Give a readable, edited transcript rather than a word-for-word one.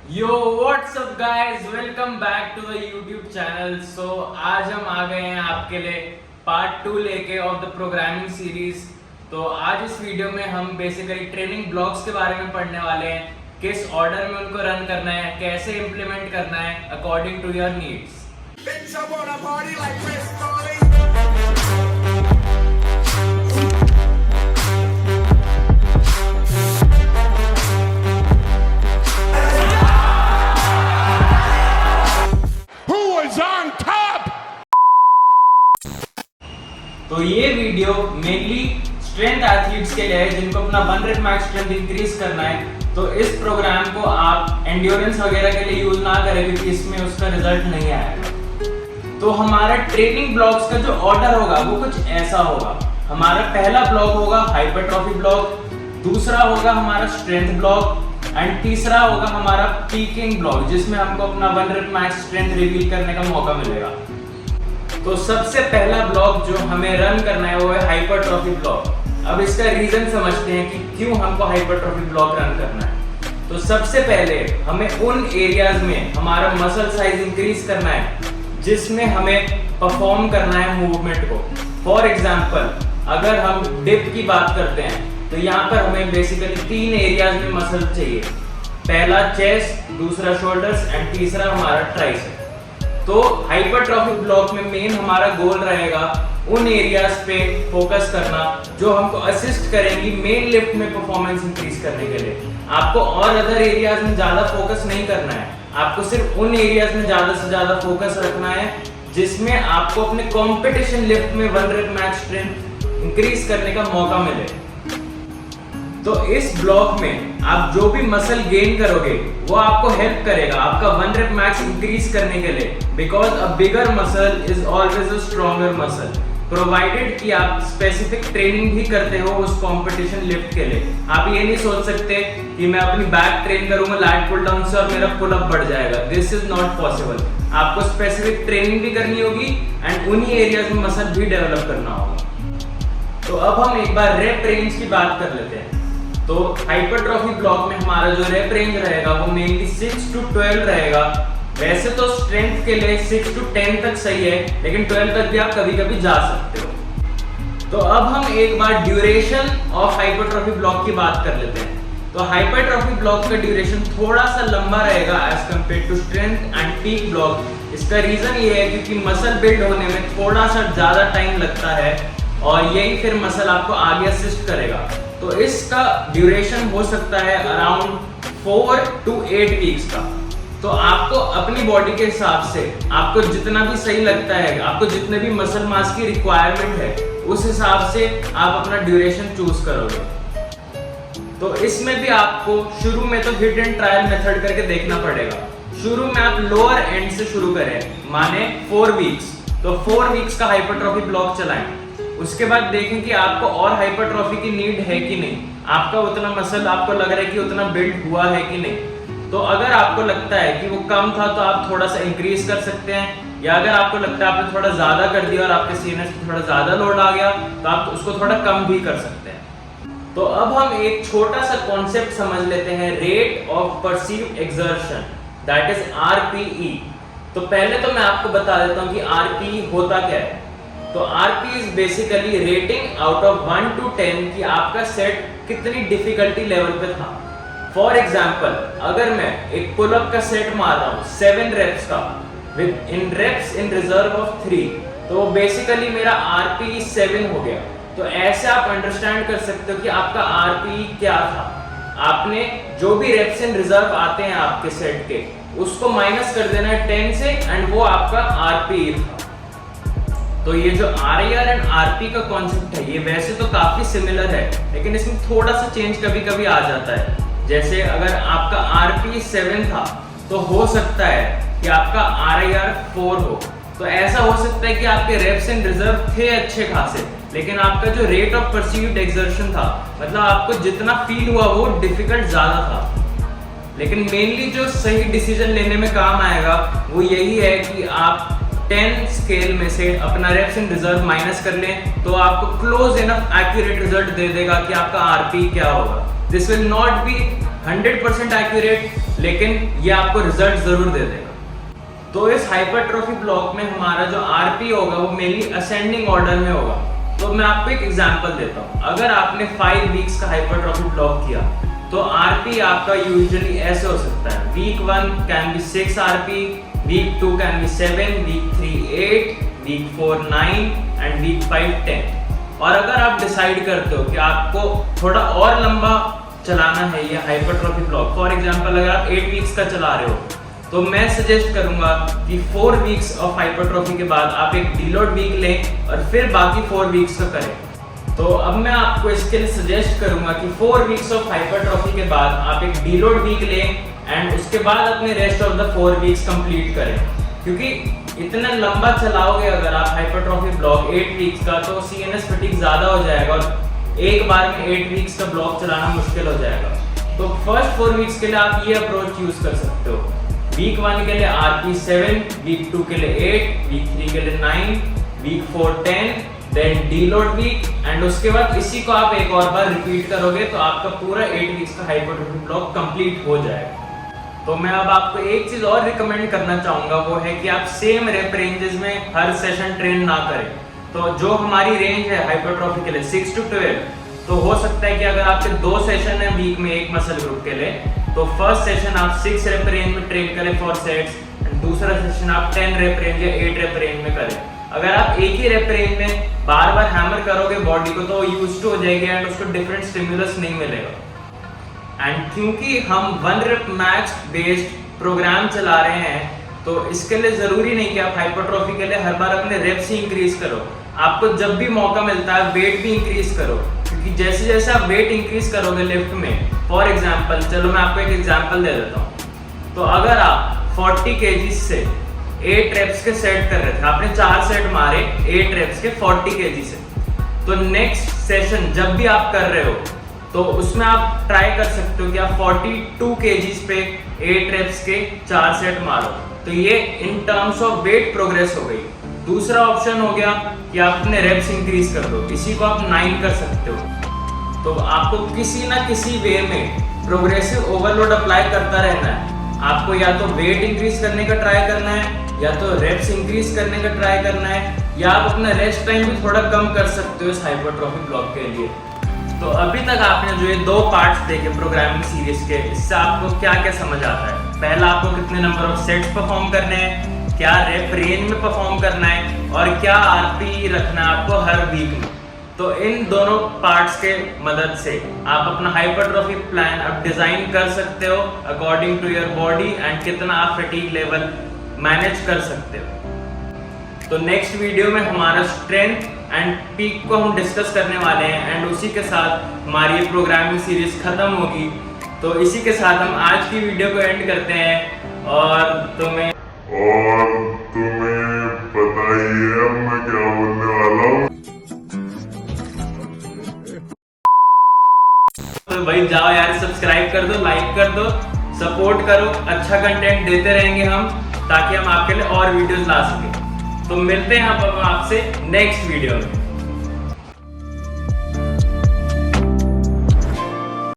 Yo what's up guys, welcome back to the YouTube channel. So आज हम आ गए हैं आपके लिए पार्ट 2 लेके ऑफ द प्रोग्रामिंग सीरीज। तो आज इस वीडियो में हम बेसिकली ट्रेनिंग ब्लॉक्स के बारे में पढ़ने वाले हैं, किस ऑर्डर में उनको रन करना है, कैसे इम्प्लीमेंट करना है अकॉर्डिंग टू योर नीड्स। तो ये वीडियो मेनली स्ट्रेंथ एथलीट्स के लिए है जिनको अपना 1 rep max स्ट्रेंथ इंक्रीज करना है। तो इस प्रोग्राम को आप एंड्योरेंस वगैरह के लिए यूज ना करें क्योंकि इसमें उसका रिजल्ट नहीं आएगा। तो हमारा ट्रेनिंग ब्लॉक्स का जो ऑर्डर होगा वो कुछ ऐसा होगा। हमारा पहला ब्लॉक होगा हाइपरट्रॉफी ब्लॉक, दूसरा होगा हमारा स्ट्रेंथ ब्लॉक एंड तीसरा होगा हमारा पीकिंग ब्लॉक जिसमें हमको अपना 1 rep max स्ट्रेंथ रिवील करने का मौका मिलेगा। तो सबसे पहला ब्लॉक जो हमें रन करना है वो है हाइपरट्रॉफी ब्लॉक। अब इसका रीजन समझते हैं कि क्यों हमको हाइपरट्रॉफी ब्लॉक रन करना है। तो सबसे पहले हमें उन एरियाज में हमारा मसल साइज इंक्रीज करना है जिसमें हमें परफॉर्म करना है मूवमेंट को। फॉर एग्जांपल अगर हम डिप की बात करते हैं तो यहाँ पर हमें बेसिकली 3 एरियाज में मसल चाहिए। पहला चेस्ट, दूसरा शोल्डर्स एंड तीसरा हमारा ट्राइसेप। तो हाइपरट्रॉफी ब्लॉक में मेन हमारा गोल रहेगा उन एरियाज पे फोकस करना जो हमको असिस्ट करेंगी मेन लिफ्ट में परफॉर्मेंस इंक्रीज करने के लिए। आपको और अदर एरियाज में ज्यादा फोकस नहीं करना है, आपको सिर्फ उन एरियाज में ज्यादा से ज्यादा फोकस रखना है जिसमें आपको अपने कंपटीशन लिफ्ट में 1 rep max स्ट्रेंथ इंक्रीज करने का मौका मिले। तो इस ब्लॉक में आप जो भी मसल गेन करोगे वो आपको हेल्प करेगा आपका 1 rep max इंक्रीज करने के लिए, because a bigger muscle is always a stronger muscle, provided कि आप स्पेसिफिक ट्रेनिंग भी करते हो उस कंपटीशन लिफ्ट के लिए। आप ये नहीं सोच सकते कि मैं अपनी बैक ट्रेन करूंगा लैट पुल डाउन से और मेरा पुल अप बढ़ जाएगा। This is not possible. आपको स्पेसिफिक ट्रेनिंग भी करनी होगी एंड उन्हीं एरियाज में मसल भी डेवलप करना होगा। तो अब हम एक बार रेप रेंज की बात कर लेते हैं। तो हाइपरट्रॉफी ब्लॉक में हमारा जो रेप रेंज रहेगा वो मेनली 6 to 12 रहेगा। वैसे तो स्ट्रेंथ के लिए 6 to 10 तक सही है, लेकिन 12 तक भी आप कभी कभी जा सकते हो। तो अब हम एक बार ड्यूरेशन ऑफ हाइपरट्रॉफी ब्लॉक की बात कर लेते हैं। तो हाइपरट्रॉफी ब्लॉक का ड्यूरेशन थोड़ा सा लंबा रहेगा as compared to strength and peak block. इसका रीजन ये है क्योंकि मसल बिल्ड होने में थोड़ा सा ज्यादा टाइम लगता है और यही फिर मसल आपको आगे असिस्ट करेगा। तो इसका ड्यूरेशन हो सकता है अराउंड 4 to 8 वीक्स का। तो आपको अपनी बॉडी के हिसाब से आपको जितना भी सही लगता है, आपको जितने भी मसल मास की रिक्वायरमेंट है उस हिसाब से आप अपना ड्यूरेशन चूज करोगे। तो इसमें भी आपको शुरू में तो हिट एंड ट्रायल मेथड करके देखना पड़ेगा। शुरू में आप लोअर एंड से शुरू करें, माने 4 वीक्स। तो 4 वीक्स का हाइपरट्रॉफी ब्लॉक चलाएं। उसके बाद देखें कि आपको और हाइपरट्रॉफी की नीड है कि नहीं, आपका उतना मसल आपको लग रहा है कि उतना बिल्ड हुआ है कि नहीं। तो अगर आपको लगता है कि वो कम था तो आप थोड़ा सा इंक्रीज कर सकते हैं, या अगर आपको लगता है आपने थोड़ा ज्यादा कर दिया और आपके सीने से थोड़ा ज्यादा लोड आ गया तो आप उसको थोड़ा कम भी कर सकते हैं। तो अब हम एक छोटा सा कॉन्सेप्ट समझ लेते हैं, rate of perceived exertion, that is RPE। तो पहले तो मैं आपको बता देता हूँ कि RPE होता क्या है। तो RP is basically rating out of 1 to 10 कि आपका सेट कितनी डिफिकल्टी लेवल पे था। फॉर एग्जाम्पल अगर मैं एक पुल अप का सेट मार रहा हूँ 7 reps का within reps in reserve of 3, तो बेसिकली मेरा RPE 7 हो गया। तो ऐसे आप अंडरस्टैंड कर सकते हो कि आपका RPE क्या था। आपने जो भी रेप्स इन रिजर्व आते हैं आपके सेट के उसको माइनस कर देना है 10 से एंड वो आपका RPE था। तो ये जो RIR एंड RP का कॉन्सेप्ट है ये वैसे तो काफी सिमिलर है, लेकिन इसमें थोड़ा सा चेंज कभी कभी आ जाता है। जैसे अगर आपका RP 7 था तो हो सकता है कि आपका RIR 4 हो। तो ऐसा हो सकता है कि आपके रेप्स इन रिजर्व थे अच्छे खासे, लेकिन आपका जो रेट ऑफ परसीव्ड एक्सर्शन था, मतलब आपको जितना फील हुआ वो डिफिकल्ट ज्यादा था। लेकिन मेनली जो सही डिसीजन लेने में काम आएगा वो यही है कि आप 10 स्केल में से अपना रेप्स इन रिजर्व माइनस कर लें तो आपको क्लोज इनफ एक्यूरेट रिजल्ट दे देगा कि आपका RP क्या होगा। This will not be 100% accurate, लेकिन ये आपको रिजल्ट जरूर दे देगा। तो इस हाइपरट्रॉफी ब्लॉक में हमारा जो आरपी होगा वो मेनली असेंडिंग ऑर्डर में होगा। तो मैं आपको एक एग्जांपल देता हूँ। अगर आपने 5 वीक्स का हाइपरट्रॉफी ब्लॉक किया तो आरपी आपका यूजुअली ऐसे हो सकता है। Week 1 can be 6 RP, week 2 can be 7, week 3 8, week 4 9 and week 5 10। और अगर आप डिसाइड करते हो कि आपको थोड़ा और लंबा चलाना है ये हाइपरट्रॉफी ब्लॉक, फॉर एग्जांपल अगर आप 8 वीक्स का चला रहे हो तो मैं सजेस्ट करूंगा कि 4 वीक्स ऑफ हाइपरट्रॉफी के बाद आप एक डीलोड वीक लें और फिर बाकी 4 वीक्स का करें। तो अब मैं आपको इसके लिए सजेस्ट करूंगा कि 4 वीक्स ऑफ हाइपरट्रॉफी के बाद आप एक डीलोड वीक लें एंड उसके बाद अपने rest of the 4 weeks complete करें। क्योंकि इतना लंबा चलाओगे अगर आप हाइपरट्रॉफी ब्लॉक 8 वीक्स का तो सीएनएस फटीग ज्यादा हो जाएगा और एक बार में 8 वीक्स का ब्लॉक चलाना मुश्किल हो जाएगा। तो फर्स्ट 4 वीक्स के लिए आप ये अप्रोच यूज कर सकते हो। वीक 1 के लिए आरपी 7, वीक 2 के लिए 8, वीक 3 के लिए 9, week 4 10, then deload week and उसके बाद इसी को आप एक और बार रिपीट करोगे तो आपका पूरा 8 वीक्स का हाइपरट्रॉफी ब्लॉक कंप्लीट हो जाएगा। तो मैं अब आपको एक चीज और रिकमेंड करना चाहूंगा, वो है कि आप सेम रेप रेंजेस में हर सेशन ट्रेन ना करें। तो जो हमारी रेंज है हाइपरट्रॉफी के लिए 6 to 12, तो हो सकता है कि अगर आपके 2 सेशन है वीक में एक मसल ग्रुप के लिए, तो फर्स्ट सेशन आप 6 रेप रेंज में ट्रेन करें फॉर सेट्स एंड दूसरा सेशन आप 10 रेप रेंज या 8 रेप रेंज में करें। अगर आप एक ही रेप रेंज में बार बार हैमर करोगे बॉडी को तो यूज्ड टू हो जाएगी एंड उसको डिफरेंट स्टिमुलस नहीं मिलेगा। एंड क्योंकि हम 1 रेप मैक्स बेस्ड प्रोग्राम चला रहे हैं तो इसके लिए जरूरी नहीं कि आप हाइपरट्रॉफी के लिए हर बार अपने रेप्स ही इंक्रीज करो। आपको जब भी मौका मिलता है वेट भी इंक्रीज करो, क्योंकि जैसे जैसे आप वेट इंक्रीज करोगे लिफ्ट में, फॉर एग्जांपल चलो मैं आपको एक एग्जांपल दे देता हूँ। तो अगर आप 40 kg से 8 रेप्स के सेट कर रहे थे, आपने 4 सेट मारे 8 रेप्स के 40 kg से, तो नेक्स्ट सेशन जब भी आप कर रहे हो तो उसमें आप ट्राई कर सकते हो कि आप 42 kg पे 8 रेप्स के 4 सेट मारो। तो ये in terms of weight progress हो गई। दूसरा ऑप्शन हो गया कि आप अपने रेप्स इंक्रीज कर दो, इसी को आप 9 कर सकते हो। तो आपको किसी ना किसी वे में प्रोग्रेसिव ओवरलोड अप्लाई करता रहना है। आपको या तो वेट इंक्रीज करने का ट्राई करना है, या तो रेप्स इंक्रीज करने का ट्राई करना है, या आप अपना रेस्ट टाइम भी थोड़ा कम कर सकते हो इस हाइपरट्रॉफी ब्लॉक के लिए। तो अभी तक आपने जो ये 2 पार्ट्स देखे प्रोग्रामिंग सीरीज के, इससे आपको क्या क्या समझ आता है? पहला, आपको कितने नंबर ऑफ सेट्स परफॉर्म करने हैं, क्या रेप रेंज में परफॉर्म करना है, और क्या आरपी रखना है आपको हर वीक में। तो इन दोनों पार्ट्स के मदद से आप अपना हाइपरट्रॉफी प्लान अब डिजाइन कर सकते हो according to your body and कितना आप फटीग लेवल मैनेज कर सकते हो। तो नेक्स्ट वीडियो में हमारा स्ट्रेंथ एंड पीक को हम डिस्कस करने वाले हैं एंड उसी के साथ हमारी ये प्रोग्रामिंग सीरीज खत्म होगी। तो इसी के साथ हम आज की वीडियो को एंड करते हैं और तुम्हें पता ही है मैं क्या बोलने वाला हूँ। तो भाई जाओ यार, सब्सक्राइब कर दो, लाइक कर दो, सपोर्ट करो। अच्छा कंटेंट देते रहेंगे हम ताकि हम आपके लिए और वीडियोस ला सकें। तो मिलते हैं हम आपसे नेक्स्ट वीडियो में।